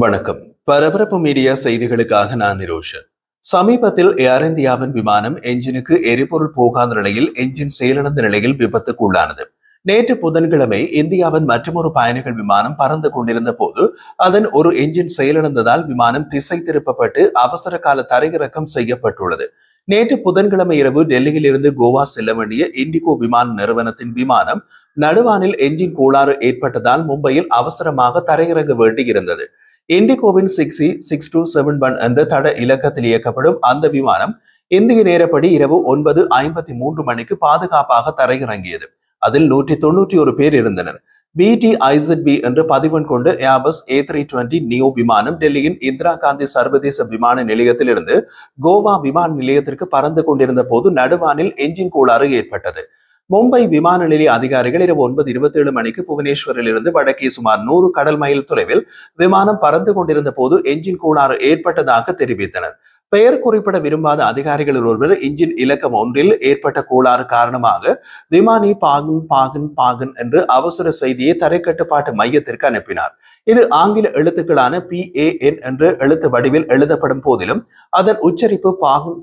வணக்கம். பரபரப்பு மீடியா செய்திகளுக்காக நான் நிரோஷன். சமீபத்தில் ஏர் இந்தியாவின் விமானம் என்ஜினுக்கு எரிபொருள் போகாத நிலையில் என்ஜின் செயலிழந்த நிலையில் விபத்துக்குள்ளானது. நேற்று புதன்கிழமை இந்தியாவின் மற்றொரு பயணிகள் விமானம் பறந்து கொண்டிருந்த போது அதன் ஒரு என்ஜின் செயலிழந்ததால் விமானம் திசை திருப்பப்பட்டு அவசர கால தரையிறக்கம் செய்யப்பட்டுள்ளது. நேற்று புதன்கிழமை இரவு டெல்லியில் இருந்து கோவா செல்ல வேண்டிய இண்டிகோ விமான நிறுவனத்தின் விமானம் நடுவானில் என்ஜின் கோளாறு ஏற்பட்டதால் மும்பையில் அவசரமாக தரையிறங்க வேண்டியிருந்தது. இண்டிகோவின் 6E6271 என்ற தட இலக்கத்தில் இயக்கப்படும் அந்த விமானம் இந்திய நேரப்படி இரவு 9:53 மணிக்கு பாதுகாப்பாக தரையிறங்கியது. அதில் 191 பேர் இருந்தனர். BTIZB என்ற பதிவெண் கொண்டு ஏர்பஸ் A320 நியோ விமானம் டெல்லியின் இந்திரா காந்தி சர்வதேச விமான நிலையத்திலிருந்து கோவா விமான நிலையத்திற்கு பறந்து கொண்டிருந்த போது நடுவானில் என்ஜின் கோளாறு ஏற்பட்டது. மும்பை விமான நிலைய அதிகாரிகள் இரவு 9:27 மணிக்கு புவனேஸ்வரில் இருந்து வடக்கே சுமார் 100 கடல் மைல் தொலைவில் விமானம் பறந்து கொண்டிருந்த போது என்ஜின் கோளாறு ஏற்பட்டதாக தெரிவித்தனர். பெயர் குறிப்பிட விரும்பாத அதிகாரிகள் ஒருவர் இன்ஜின் இலக்கம் ஒன்றில் ஏற்பட்ட கோளாறு காரணமாக விமானி பாகன் என்று அவசர செய்தியை தரைக்கட்டுப்பாட்டு மையத்திற்கு அனுப்பினார். இது ஆங்கில எழுத்துக்களான PAN என்ற எழுத்து வடிவில் எழுதப்படும் போதிலும் அதன் உச்சரிப்பு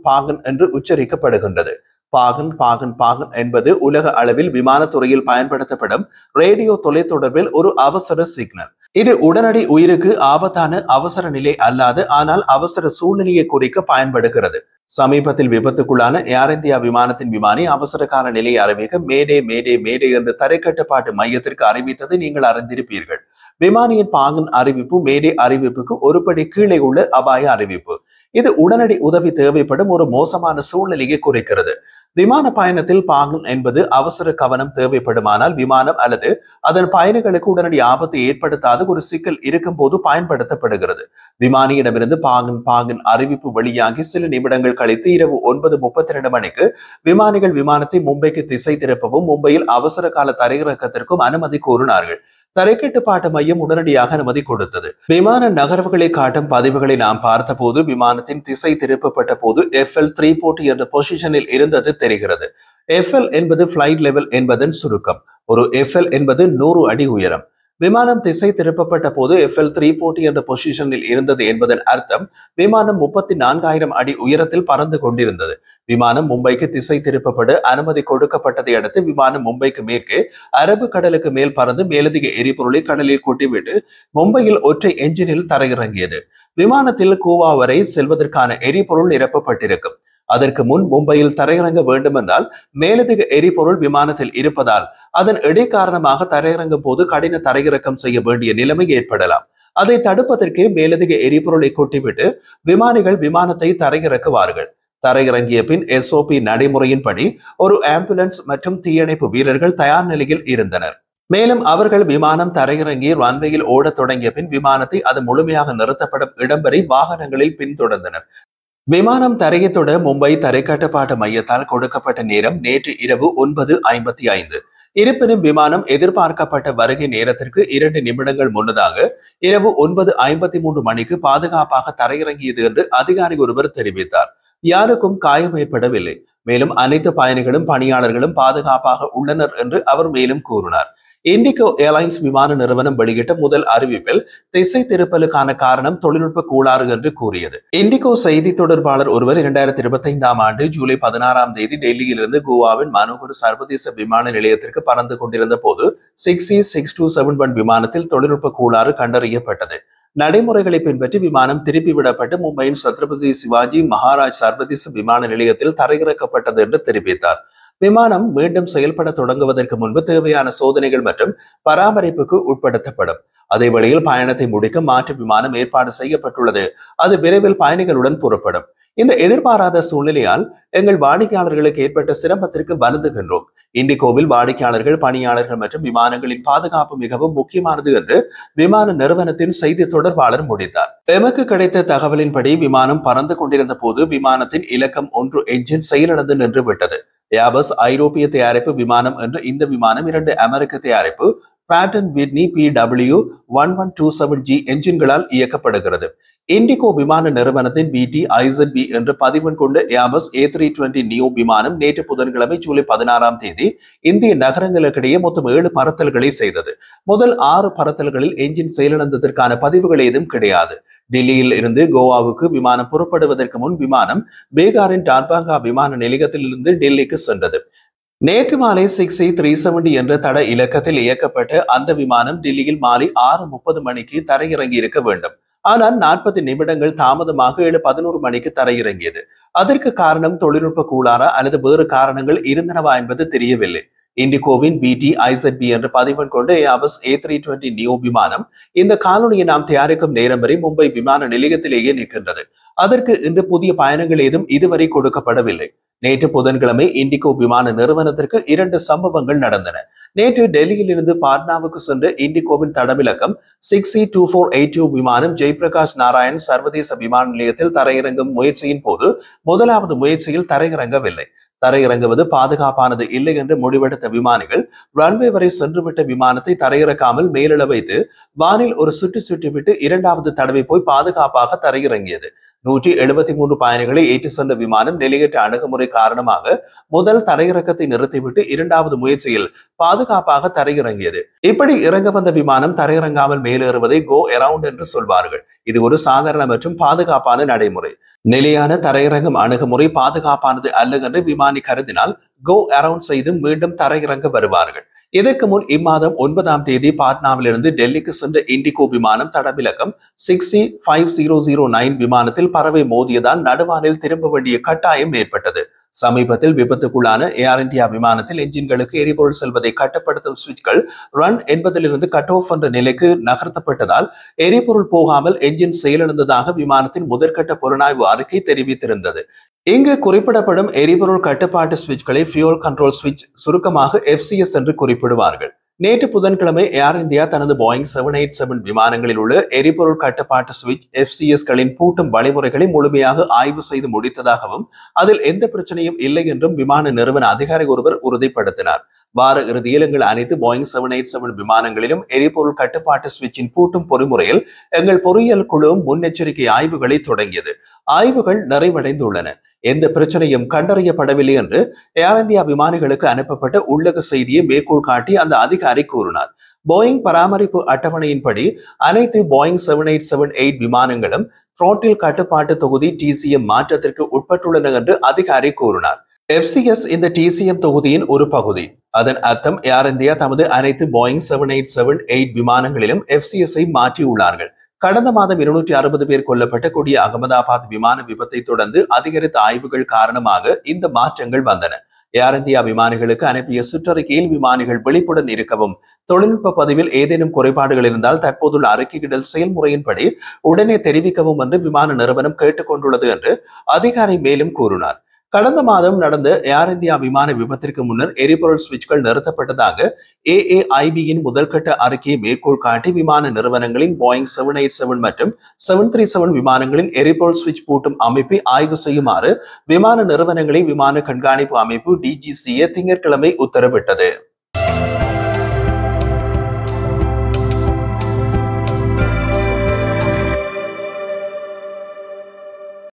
பாகன் என்று உச்சரிக்கப்படுகின்றது. பாகன் என்பது உலக அளவில் விமானத்துறையில் பயன்படுத்தப்படும் ரேடியோ தொலைத்தொடர்பில் ஒரு அவசர சிக்னல். இது உடனடி உயிருக்கு ஆபத்தான அவசர நிலை அல்லாது ஆனால் அவசர சூழ்நிலையை குறிக்க பயன்படுகிறது. சமீபத்தில் விபத்துக்குள்ளான ஏர் இந்தியா விமானத்தின் விமானி அவசர கால நிலை அறிவிக்க மேடே மேடே மேடே என்று தரைக்கட்டுப்பாட்டு மையத்திற்கு அறிவித்ததை நீங்கள் அறிந்திருப்பீர்கள். விமானியின் பாகன் அறிவிப்பு மேடே அறிவிப்புக்கு ஒருபடி கீழே உள்ள அபாய அறிவிப்பு. இது உடனடி உதவி தேவைப்படும் ஒரு மோசமான சூழ்நிலையை குறிக்கிறது. விமான பயணத்தில் பாகன் என்பது அவசர கவனம் தேவைப்படுமானால் விமானம் அல்லது அதன் பயணிகளுக்கு உடனடி ஆபத்தை ஏற்படுத்தாத ஒரு சிக்கல் இருக்கும் போது பயன்படுத்தப்படுகிறது. விமானியிடமிருந்து பாகன் அறிவிப்பு வெளியாகி சில நிமிடங்கள் கழித்து இரவு 9:32 மணிக்கு விமானிகள் விமானத்தை மும்பைக்கு திசை திருப்பவும் மும்பையில் அவசர கால தரையிறக்கத்திற்கும் அனுமதி கோரினார்கள். தரைக்கட்டுப்பாட்டு மையம் உடனடியாக அனுமதி கொடுத்தது. விமான நகர்வுகளை காட்டும் பதிவுகளை நாம் பார்த்த போது விமானத்தின் திசை திருப்பப்பட்ட போது FL 340 என்ற பொசிஷனில் இருந்தது தெரிகிறது. FL என்பது பிளைட் லெவல் என்பதன் சுருக்கம். ஒரு FL என்பது 100 அடி உயரம். விமானம் திசை திருப்பப்பட்ட போது FL 340 என்ற பொசிஷனில் இருந்தது என்பதன் அர்த்தம் விமானம் 34,000 அடி உயரத்தில் பறந்து கொண்டிருந்தது. விமானம் மும்பைக்கு திசை திருப்பப்பட அனுமதி கொடுக்கப்பட்டதை அடுத்து விமானம் மும்பைக்கு மேற்கே அரபு கடலுக்கு மேல் பறந்து மேலதிக எரிபொருளை கடலில் கொட்டிவிட்டு மும்பையில் ஒற்றை என்ஜினில் தரையிறங்கியது. விமானத்தில் கோவா வரை செல்வதற்கான எரிபொருள் நிரப்பப்பட்டிருக்கும். அதற்கு முன் மும்பையில் தரையிறங்க வேண்டுமென்றால் மேலதிக எரிபொருள் விமானத்தில் இருப்பதால் அதன் இடை காரணமாக தரையிறங்கும் போது கடின தரையிறக்கம் செய்ய வேண்டிய நிலைமை ஏற்படலாம். அதை தடுப்பதற்கு மேலதிக எரிபொருளை கொட்டிவிட்டு விமானிகள் விமானத்தை தரையிறக்குவார்கள். தரையிறங்கிய பின் SOP நடைமுறையின்படி ஒரு ஆம்புலன்ஸ் மற்றும் தீயணைப்பு வீரர்கள் தயார் நிலையில் இருந்தனர். மேலும் அவர்கள் விமானம் தரையிறங்கி ரன்வேயில் ஓடத் தொடங்கிய பின் விமானத்தை அது முழுமையாக நிறுத்தப்படும் இடம் வரை வாகனங்களில் பின்தொடர்ந்தனர். விமானம் தரையை தொட மும்பை தரைக்கட்டுப்பாட்டு மையத்தால் கொடுக்கப்பட்ட நேரம் நேற்று இரவு 9:55. இருப்பினும் விமானம் எதிர்பார்க்கப்பட்ட வருகை நேரத்திற்கு 2 நிமிடங்கள் முன்னதாக இரவு 9:53 மணிக்கு பாதுகாப்பாக தரையிறங்கியது என்று அதிகாரி ஒருவர் தெரிவித்தார். யாருக்கும் காயம் ஏற்படவில்லை. மேலும் அனைத்து பயணிகளும் பணியாளர்களும் பாதுகாப்பாக உள்ளனர் என்று அவர் மேலும் கூறினார். இண்டிகோ ஏர்லைன்ஸ் விமான நிறுவனம் வெளியிட்ட முதல் அறிவிப்பில் திசை திருப்பலுக்கான காரணம் தொழில்நுட்ப கோளாறு என்று கூறியது. இண்டிகோ செய்தி தொடர்பாளர் ஒருவர் 2025ஆம் ஆண்டு ஜூலை 16ஆம் தேதி டெல்லியிலிருந்து கோவாவின் மனோகர் சர்வதேச விமான நிலையத்திற்கு பறந்து கொண்டிருந்த போது 6E6271 விமானத்தில் தொழில்நுட்ப கோளாறு கண்டறியப்பட்டது. நடைமுறைகளை பின்பற்றி விமானம் திருப்பிவிடப்பட்டு மும்பையின் சத்ரபதி சிவாஜி மகாராஜ் சர்வதேச விமான நிலையத்தில் தரையிறக்கப்பட்டது என்று தெரிவித்தார். விமானம் மீண்டும் செயல்பட தொடங்குவதற்கு முன்பு தேவையான சோதனைகள் மற்றும் பராமரிப்புக்கு உட்படுத்தப்படும். அதே வழியில் பயணத்தை முடிக்க மாற்று விமானம் ஏற்பாடு செய்யப்பட்டுள்ளது. அது விரைவில் பயணிகளுடன் புறப்படும். இந்த எதிர்பாராத சூழ்நிலையால் எங்கள் வாடிக்கையாளர்களுக்கு ஏற்பட்ட சிரமத்திற்கு வருந்துகின்றோம். இண்டிகோவில் வாடிக்கையாளர்கள், பணியாளர்கள் மற்றும் விமானங்களின் பாதுகாப்பு மிகவும் முக்கியமானது என்று விமான நிறுவனத்தின் செய்தி தொடர்பாளர் முடித்தார். எமக்கு கிடைத்த தகவலின்படி விமானம் பறந்து கொண்டிருந்த போது விமானத்தின் இலக்கம் 1 என்ஜின் செயலிழந்து நின்று விட்டது. ஏர்பஸ் ஐரோப்பிய தயாரிப்பு விமானம் என்ற இந்த விமானம் 2 அமெரிக்க தயாரிப்பு Pratt & Whitney PW1127G என்ஜின்களால் இயக்கப்படுகிறது. இண்டிகோ விமான நிறுவனத்தின் BT-IZB என்ற பதிவெண் கொண்ட ஏர்பஸ் A320 நியோ விமானம் நேற்று புதன்கிழமை ஜூலை 16ஆம் தேதி இந்திய நகரங்களுக்கிடையே மொத்தம் 7 பறத்தல்களை செய்தது. முதல் 6 பறத்தல்களில் என்ஜின் செயலிழந்ததற்கான பதிவுகள் ஏதும் கிடையாது. டெல்லியில் இருந்து கோவாவுக்கு விமானம் புறப்படுவதற்கு முன் விமானம் பீகாரின் டார்பாங்கா விமான நிலையத்திலிருந்து டெல்லிக்கு சென்றது. நேற்று மாலை 6A370 என்ற தட இலக்கத்தில் இயக்கப்பட்ட அந்த விமானம் டெல்லியில் மாலை 6:30 மணிக்கு தரையிறங்கி இருக்க வேண்டும். ஆனால் 40 நிமிடங்கள் தாமதமாக 7:11 மணிக்கு தரையிறங்கியது. அதற்கு காரணம் தொழில்நுட்ப கோளாறா அல்லது வேறு காரணங்கள் இருந்தனவா என்பது தெரியவில்லை. இண்டிகோவின் BT-IZB என்ற பதிவெண் கொண்ட ஏர்பஸ் A320 நியோ விமானம் இந்த காணொலியை நாம் தயாரிக்கும் நேரம் வரை மும்பை விமான நிலையத்திலேயே நிற்கின்றது. அதற்கு இன்று புதிய பயணங்கள் ஏதும் இதுவரை கொடுக்கப்படவில்லை. நேற்று புதன்கிழமை இண்டிகோ விமான நிறுவனத்திற்கு 2 சம்பவங்கள் நடந்தன. நேற்று டெல்லியில் இருந்து பாட்னாவுக்கு சென்ற இண்டிகோவின் தடவிலக்கம் 6C2482 விமானம் ஜெயபிரகாஷ் நாராயண் சர்வதேச விமான நிலையத்தில் தரையிறங்கும் முயற்சியின் போது முதலாவது முயற்சியில் தரையிறங்கவில்லை. தரையிறங்குவது பாதுகாப்பானது இல்லை என்று முடிவெடுத்த விமானிகள் ரன்வே வரை சென்றுவிட்ட விமானத்தை தரையிறக்காமல் மேலிட வைத்து வானில் ஒரு சுற்றிவிட்டு 2வது தடவை போய் பாதுகாப்பாக தரையிறங்கியது. 173 பயணிகளை ஏற்றி சென்ற விமானம் நிலையற்ற அணுகுமுறை காரணமாக முதல் தரையிறக்கத்தை நிறுத்திவிட்டு 2வது முயற்சியில் பாதுகாப்பாக தரையிறங்கியது. இப்படி இறங்க வந்த விமானம் தரையிறங்காமல் மேலேறுவதை கோ அரவுண்ட் என்று சொல்வார்கள். இது ஒரு சாதாரண மற்றும் பாதுகாப்பான நடைமுறை. நிலையான தரையிறங்கும் அணுகுமுறை பாதுகாப்பானது அல்ல என்று விமானி கருதினால் கோ அரவுண்ட் செய்து மீண்டும் தரையிறங்க வருவார்கள். இதற்கு முன் இம்மாதம் 9ஆம் தேதி பாட்னாவிலிருந்து டெல்லிக்கு சென்ற இண்டிகோ விமானம் தடவிலக்கம் 6C5009 விமானத்தில் பறவை மோதியதால் நடுவானில் திரும்ப வேண்டிய கட்டாயம் ஏற்பட்டது. சமீபத்தில் விபத்துக்குள்ளான ஏர் இந்தியா விமானத்தில் என்ஜின்களுக்கு எரிபொருள் செல்வதை கட்டுப்படுத்தும் சுவிட்ச்கள் ரன் என்பதிலிருந்து கட் ஆஃப் என்ற நிலைக்கு நகர்த்தப்பட்டதால் எரிபொருள் போகாமல் என்ஜின் செயலிழந்ததாக விமானத்தின் முதற்கட்ட புலனாய்வு அறிக்கை தெரிவித்திருந்தது. இங்கு குறிப்பிடப்படும் எரிபொருள் கட்டுப்பாட்டு சுவிட்ச்களை ஃபியூல் கண்ட்ரோல் சுவிட்ச், சுருக்கமாக FCS என்று குறிப்பிடுவார்கள். நேற்று புதன்கிழமை ஏர் இந்தியா தனது போயிங் 787 விமானங்களில் உள்ள எரிபொருள் கட்டுப்பாட்டு சுவிட்ச் FCS-களின் பூட்டும் வழிமுறைகளை முழுமையாக ஆய்வு செய்து முடித்ததாகவும் அதில் எந்த பிரச்சனையும் இல்லை என்றும் விமான நிறுவன அதிகாரி ஒருவர் உறுதிப்படுத்தினார். வார இறுதியில் எங்கள் அனைத்து போயிங் 787 விமானங்களிலும் எரிபொருள் கட்டுப்பாட்டு சுவிட்சின் பூட்டும் பொறிமுறையில் எங்கள் பொறியியல் குழு முன்னெச்சரிக்கை ஆய்வுகளை தொடங்கியது. ஆய்வுகள் நிறைவடைந்துள்ளன. எந்த பிரச்சனையும் கண்டறியப்படவில்லை என்று ஏர் இந்தியா விமானிகளுக்கு அனுப்பப்பட்ட உள்ளக செய்தியை மேற்கோள் காட்டி அந்த அதிகாரி கூறினார். போயிங் பராமரிப்பு அட்டவணையின்படி அனைத்து போயிங் 7878 விமானங்களும் த்ரோட்டில் கட்டுப்பாட்டு தொகுதி TCM மாற்றத்திற்கு உட்பட்டுள்ளன என்று அதிகாரி கூறினார். FCS இந்த TCM தொகுதியின் ஒரு பகுதி. அதன் அர்த்தம் ஏர் இந்தியா தமது அனைத்து போயிங் 7878 விமானங்களிலும் FCS-ஐ மாற்றியுள்ளார்கள். கடந்த மாதம் 260 பேர் கொல்லப்பட்ட கொடிய அகமதாபாத் விமான விபத்தை தொடர்ந்து அதிகரித்த ஆய்வுகள் காரணமாக இந்த மாற்றங்கள் வந்தன. ஏர் இந்தியா விமானிகளுக்கு அனுப்பிய சுற்றறிக்கையில் விமானிகள் விழிப்புடன் இருக்கவும், தொழில்நுட்ப பதிவில் ஏதேனும் குறைபாடுகள் இருந்தால் தற்போதுள்ள அறிக்கையிடல் செயல்முறையின்படி உடனே தெரிவிக்கவும் என்று விமான நிறுவனம் கேட்டுக்கொண்டுள்ளது என்று அதிகாரி மேலும் கூறினார். கடந்த மாதம் நடந்த ஏர் இந்தியா விமான விபத்திற்கு முன்னர் எரிபொருள் சுவிட்ச்கள் நிறுத்தப்பட்டதாக AAIB-யின் முதல்கட்ட அறிக்கையை மேற்கோள் காட்டி விமான நிறுவனங்களின் போயிங் 787 மற்றும் 737 விமானங்களின் எரிபொருள் சுவிட்ச் பூட்டும் அமைப்பை ஆய்வு செய்யுமாறு விமான நிறுவனங்களை விமான கண்காணிப்பு அமைப்பு DGCA திங்கட்கிழமை உத்தரவிட்டது.